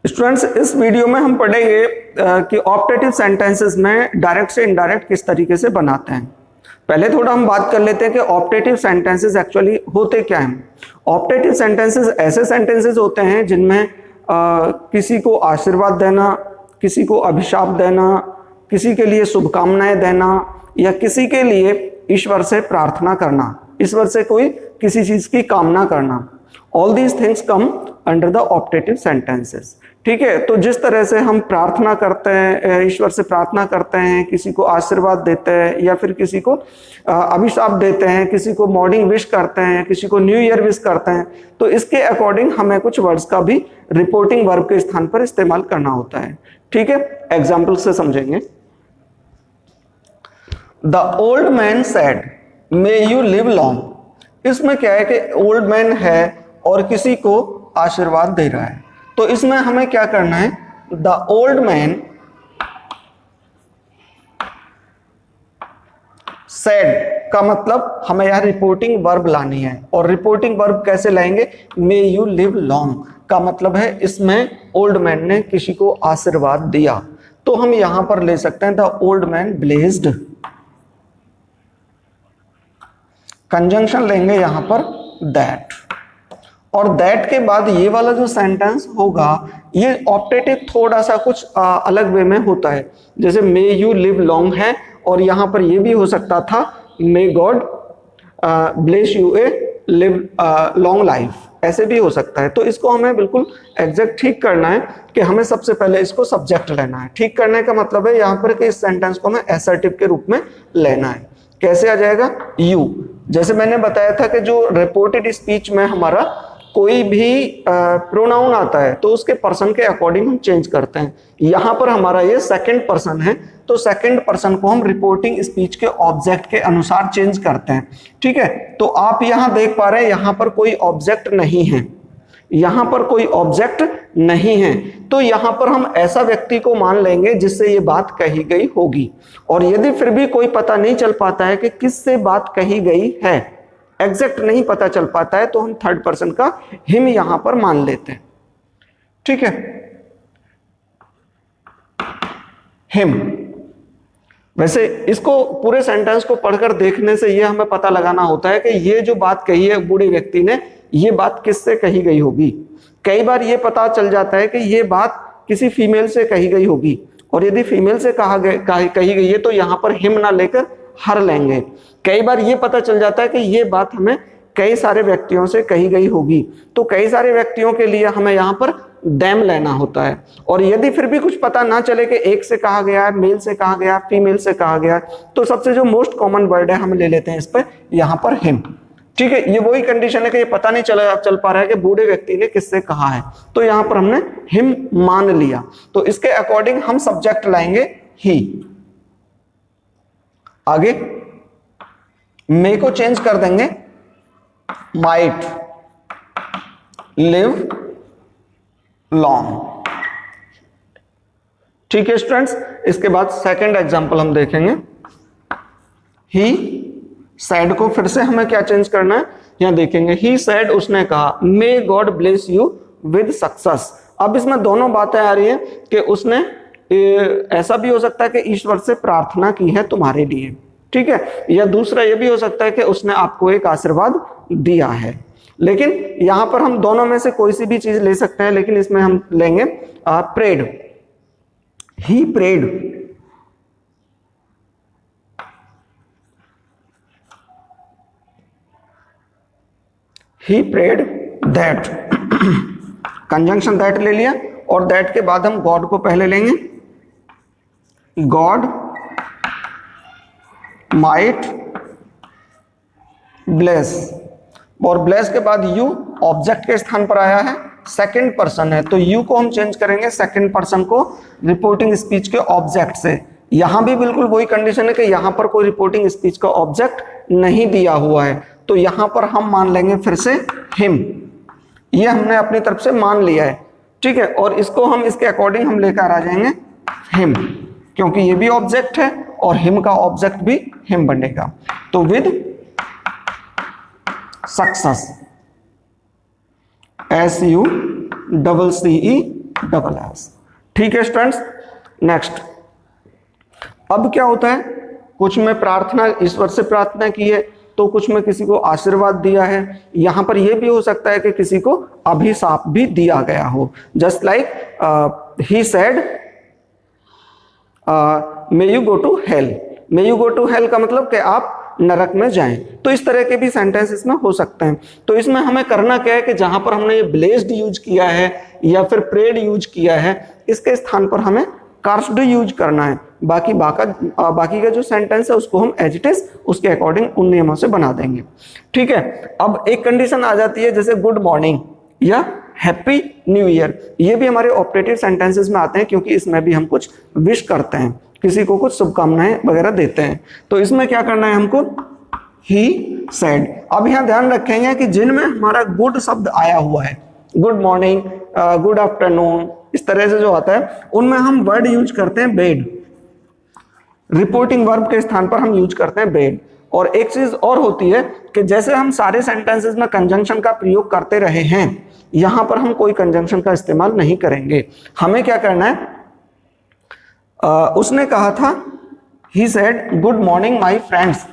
Students, इस video में हम पढ़ेंगे कि ऑप्टेटिव सेंटेंसेस में डायरेक्ट से इनडायरेक्ट किस तरीके से बनाते हैं। पहले थोड़ा हम बात कर लेते हैं कि ऑप्टेटिव सेंटेंसेस एक्चुअली होते क्या हैं। ऑप्टेटिव सेंटेंसेस ऐसे सेंटेंसेस होते हैं जिनमें किसी को आशीर्वाद देना, किसी को अभिशाप देना, किसी के लिए शुभकामनाएं देना या किसी के लिए ईश्वर से प्रार्थना करना, ईश्वर से कोई किसी चीज की कामना करना। All these things come under the optative sentences. ठीक है, तो जिस तरह से हम प्रार्थना करते हैं, ईश्वर से प्रार्थना करते हैं, किसी को आशीर्वाद देते हैं या फिर किसी को अभिशाप देते हैं, किसी को मॉर्निंग विश करते हैं, किसी को न्यू ईयर विश करते हैं, तो इसके अकॉर्डिंग हमें कुछ वर्ड्स का भी रिपोर्टिंग वर्ब के स्थान पर इस्तेमाल करना होता है। ठीक है, एग्जाम्पल से समझेंगे। The old man said may you live long. इसमें क्या है कि ओल्ड मैन है और किसी को आशीर्वाद दे रहा है, तो इसमें हमें क्या करना है, द ओल्ड मैन सेड का मतलब हमें यह रिपोर्टिंग वर्ब लानी है। और रिपोर्टिंग वर्ब कैसे लाएंगे, मे यू लिव लॉन्ग का मतलब है इसमें ओल्ड मैन ने किसी को आशीर्वाद दिया, तो हम यहां पर ले सकते हैं the old man blessed. Conjunction लेंगे यहां पर दैट, और दैट के बाद ये वाला जो सेंटेंस होगा ये ऑप्टेटिव थोड़ा सा कुछ अलग वे में होता है। जैसे मे यू लिव लॉन्ग है और यहां पर ये भी हो सकता था may God bless U A live long life, ऐसे भी हो सकता है। तो इसको हमें बिल्कुल एग्जैक्ट ठीक करना है कि हमें सबसे पहले इसको सब्जेक्ट लेना है। ठीक करने का मतलब है यहाँ पर कि इस सेंटेंस को हमें एसर्टिव के रूप में लेना है। कैसे आ जाएगा, यू। जैसे मैंने बताया था कि जो रिपोर्टेड स्पीच में हमारा कोई भी प्रोनाउन आता है तो उसके पर्सन के अकॉर्डिंग हम चेंज करते हैं। यहां पर हमारा ये सेकंड पर्सन है, तो सेकंड पर्सन को हम रिपोर्टिंग स्पीच के ऑब्जेक्ट के अनुसार चेंज करते हैं। ठीक है, तो आप यहां देख पा रहे हैं यहां पर कोई ऑब्जेक्ट नहीं है, यहां पर कोई ऑब्जेक्ट नहीं है, तो यहां पर हम ऐसा व्यक्ति को मान लेंगे जिससे ये बात कही गई होगी। और यदि फिर भी कोई पता नहीं चल पाता है कि किससे बात कही गई है, एग्जैक्ट नहीं पता चल पाता है, तो हम थर्ड पर्सन का हिम यहां पर मान लेते हैं। ठीक है, हिम। वैसे इसको पूरे सेंटेंस को पढ़कर देखने से यह हमें पता लगाना होता है कि ये जो बात कही है बूढ़े व्यक्ति ने, ये बात किससे कही गई होगी। कई बार ये पता चल जाता है कि ये बात किसी फीमेल से कही गई होगी, और यदि फीमेल से कही गई है तो यहां पर हिम ना लेकर हर लेंगे। कई बार ये पता चल जाता है कि ये बात हमें कई सारे व्यक्तियों से कही गई होगी, तो कई सारे व्यक्तियों के लिए हमें यहाँ पर देम लेना होता है। और यदि फिर भी कुछ पता ना चले कि एक से कहा गया है, मेल से कहा गया, फीमेल से कहा गया, तो सबसे जो मोस्ट कॉमन वर्ड है हम ले लेते हैं इस पर यहाँ पर हिम। ठीक है, ये वही कंडीशन है कि ये पता नहीं चल पा रहा है कि बूढ़े व्यक्ति ने किससे कहा है, तो यहाँ पर हमने हिम मान लिया, तो इसके अकॉर्डिंग हम सब्जेक्ट लाएंगे ही। आगे मे को चेंज कर देंगे माइट लिव लॉन्ग। ठीक है स्टूडेंट्स, इसके बाद सेकंड एग्जांपल हम देखेंगे। ही सैड को फिर से हमें क्या चेंज करना है, यहां देखेंगे ही सैड, उसने कहा may God bless you with success. अब इसमें दोनों बातें आ रही हैं कि उसने ऐसा भी हो सकता है कि ईश्वर से प्रार्थना की है तुम्हारे लिए, ठीक है, या दूसरा ये भी हो सकता है कि उसने आपको एक आशीर्वाद दिया है। लेकिन यहां पर हम दोनों में से कोई सी भी चीज ले सकते हैं, लेकिन इसमें हम लेंगे prayed. He prayed, he prayed that, conjunction that ले लिया, और दैट के बाद हम गॉड को पहले लेंगे, गॉड माइट ब्लेस, और ब्लेस के बाद यू ऑब्जेक्ट के स्थान पर आया है, सेकंड पर्सन है, तो यू को हम चेंज करेंगे सेकंड पर्सन को रिपोर्टिंग स्पीच के ऑब्जेक्ट से। यहां भी बिल्कुल वही कंडीशन है कि यहां पर कोई रिपोर्टिंग स्पीच का ऑब्जेक्ट नहीं दिया हुआ है, तो यहां पर हम मान लेंगे फिर से हिम। ये हमने अपनी तरफ से मान लिया है। ठीक है, और इसको हम इसके अकॉर्डिंग हम लेकर आ जाएंगे हिम, क्योंकि ये भी ऑब्जेक्ट है और हिम का ऑब्जेक्ट भी हिम बनेगा। तो with success, SUCCESS double S. ठीक है स्टूडेंट्स, नेक्स्ट अब क्या होता है, कुछ में प्रार्थना, ईश्वर से प्रार्थना की है, तो कुछ में किसी को आशीर्वाद दिया है। यहां पर यह भी हो सकता है कि किसी को अभिशाप भी दिया गया हो, just like he said may you go to hell. May you go to hell का मतलब कि आप नरक में जाएं। तो इस तरह के भी सेंटेंस इसमें हो सकते हैं। तो इसमें हमें करना क्या है कि जहां पर हमने ये ब्लेस्ड यूज किया है या फिर प्रेड यूज किया है, इसके स्थान पर हमें कर्स्ड यूज करना है। बाकी का जो सेंटेंस है उसको हम एज इट इज उसके अकॉर्डिंग उन नियमों से बना देंगे। ठीक है, अब एक कंडीशन आ जाती है जैसे गुड मॉर्निंग या हैप्पी न्यू ईयर। ये भी हमारे ऑपरेटिव सेंटेंसेस में आते हैं क्योंकि इसमें भी हम कुछ विश करते हैं, किसी को कुछ शुभकामनाएं वगैरह देते हैं। तो इसमें क्या करना है हमको, ही सेड। अब यहां ध्यान रखेंगे कि जिनमें हमारा गुड शब्द आया हुआ है, गुड मॉर्निंग, गुड आफ्टरनून, इस तरह से जो आता है, उनमें हम वर्ड यूज करते हैं बेड। रिपोर्टिंग वर्ब के स्थान पर हम यूज करते हैं बेड। और एक चीज और होती है कि जैसे हम सारे सेंटेंसेस में कंजंक्शन का प्रयोग करते रहे हैं, यहां पर हम कोई कंजंक्शन का इस्तेमाल नहीं करेंगे। हमें क्या करना है, उसने कहा था he said good morning my friends,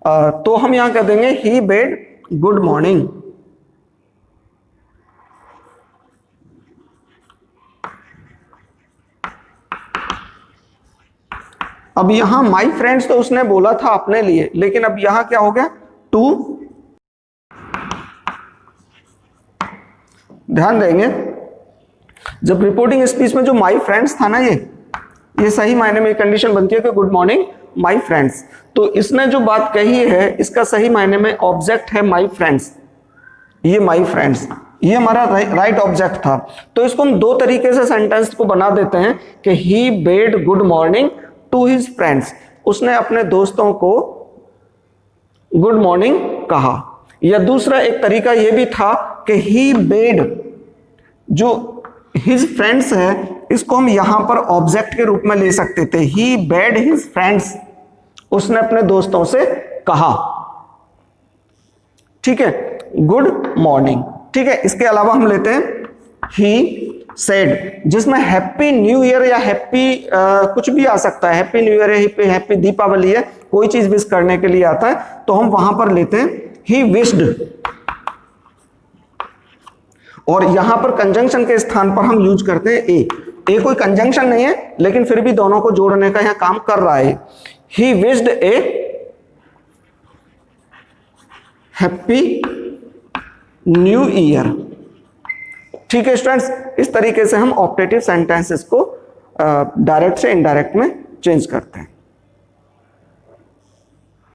तो हम यहां कह देंगे ही बेड गुड मॉर्निंग। अब यहां माय फ्रेंड्स तो उसने बोला था अपने लिए, लेकिन अब यहां क्या हो गया, टू। ध्यान देंगे, जब रिपोर्टिंग स्पीच में जो माय फ्रेंड्स था ना, ये सही मायने में कंडीशन बनती है कि गुड मॉर्निंग माय फ्रेंड्स। तो इसने जो बात कही है इसका सही मायने में ऑब्जेक्ट है माय फ्रेंड्स। ये माय फ्रेंड्स ये हमारा राइट ऑब्जेक्ट था। तो इसको हम दो तरीके से सेंटेंस को बना देते हैं कि he bade good morning to his friends, उसने अपने दोस्तों को गुड मॉर्निंग कहा। या दूसरा एक तरीका यह भी था कि ही बेड, जो हिज फ्रेंड्स है इसको हम यहां पर ऑब्जेक्ट के रूप में ले सकते थे, ही बेड हिज फ्रेंड्स, उसने अपने दोस्तों से कहा। ठीक है, गुड मॉर्निंग। ठीक है, इसके अलावा हम लेते हैं ही सेड, जिसमें हैप्पी न्यू ईयर या हैप्पी कुछ भी आ सकता है, हैप्पी न्यू ईयर है, हैप्पी दीपावली है, कोई चीज विश करने के लिए आता है, तो हम वहां पर लेते हैं ही विश्ड। और यहां पर कंजंक्शन के स्थान पर हम यूज करते हैं ए। ए कोई कंजंक्शन नहीं है, लेकिन फिर भी दोनों को जोड़ने का यहां काम कर रहा है। He wished A happy new year. ठीक है स्टूडेंट्स, इस तरीके से हम ऑप्टेटिव सेंटेंसेस को डायरेक्ट से इनडायरेक्ट में चेंज करते हैं।